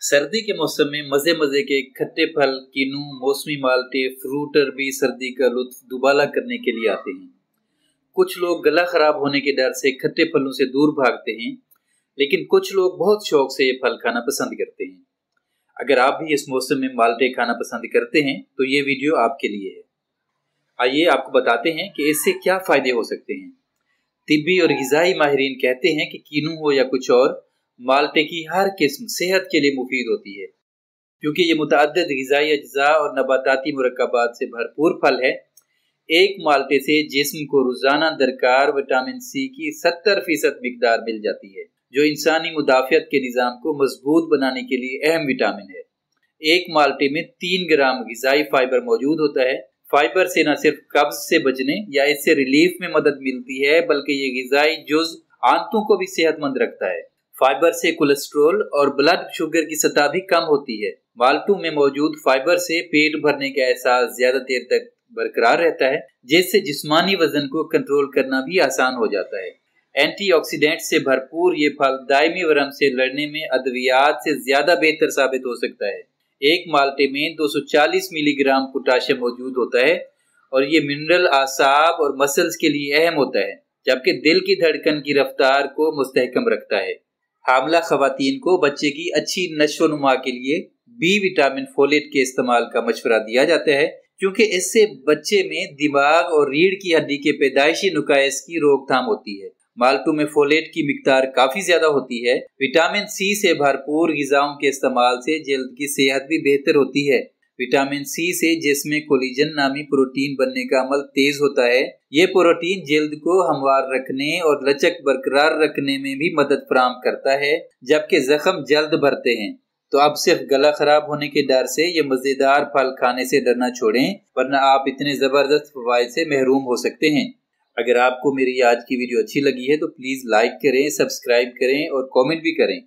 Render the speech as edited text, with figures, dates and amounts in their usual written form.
सर्दी के मौसम में मजे मजे के खट्टे फल, किन्नू, मौसमी माल्टे, फ्रूट भी सर्दी का लुत्फ दुबाला करने के लिए आते हैं। कुछ लोग गला खराब होने के डर से खट्टे फलों से दूर भागते हैं, लेकिन कुछ लोग बहुत शौक से ये फल खाना पसंद करते हैं। अगर आप भी इस मौसम में माल्टे खाना पसंद करते हैं तो ये वीडियो आपके लिए है। आइए आपको बताते हैं कि इससे क्या फायदे हो सकते हैं। तिब्बी और ग़िज़ाई माहिरीन कहते हैं कि किन्नू हो या कुछ और, माल्टे की हर किस्म सेहत के लिए मुफीद होती है, क्योंकि ये मुतअद्दिद ग़िज़ाई अज्जा और नबाताती मुरक्कबात से भरपूर फल है। एक माल्टे से जिस्म को रोज़ाना दरकार विटामिन सी की 70% मिकदार मिल जाती है, जो इंसानी मुदाफ़ियत के निज़ाम को मजबूत बनाने के लिए अहम विटामिन है। एक माल्टे में 3 ग्राम ग़िज़ाई फाइबर मौजूद होता है। फाइबर से न सिर्फ कब्ज से बचने या इससे रिलीफ में मदद मिलती है, बल्कि ये ग़िज़ाई जुज़ आंतों को भी सेहतमंद रखता है। फाइबर से कोलेस्ट्रॉल और ब्लड शुगर की सतह भी कम होती है। माल्टों में मौजूद फाइबर से पेट भरने का एहसास ज्यादा देर तक बरकरार रहता है, जिससे जिस्मानी वजन को कंट्रोल करना भी आसान हो जाता है। एंटीऑक्सीडेंट से भरपूर ये फल दायमी वरम से लड़ने में अद्वियात से ज्यादा बेहतर साबित हो सकता है। एक माल्टे में 240 मिलीग्राम पोटाशियम मौजूद होता है और ये मिनरल आसाब और मसल्स के लिए अहम होता है, जबकि दिल की धड़कन की रफ्तार को मुस्तहकम रखता है। हामला खवातीन को बच्चे की अच्छी नशोनुमा के लिए बी विटामिन फोलेट के इस्तेमाल का मशवरा दिया जाता है, क्योंकि इससे बच्चे में दिमाग और रीढ़ की हड्डी के पैदाइशी नुकाइस की रोकथाम होती है। माल्टों में फोलेट की मिकदार काफी ज्यादा होती है। विटामिन सी से भरपूर ग़िज़ाओं के इस्तेमाल से जल्द की सेहत भी बेहतर होती है। विटामिन सी से जिस्म में कोलेजन नामी प्रोटीन बनने का अमल तेज होता है। ये प्रोटीन जल्द को हमवार रखने और लचक बरकरार रखने में भी मदद फराहम करता है, जबकि जख्म जल्द भरते हैं। तो अब सिर्फ गला खराब होने के डर से ये मजेदार फल खाने से डरना छोड़ें, वरना आप इतने जबरदस्त फवाइद से महरूम हो सकते हैं। अगर आपको मेरी आज की वीडियो अच्छी लगी है तो प्लीज लाइक करें, सब्सक्राइब करें और कमेंट भी करें।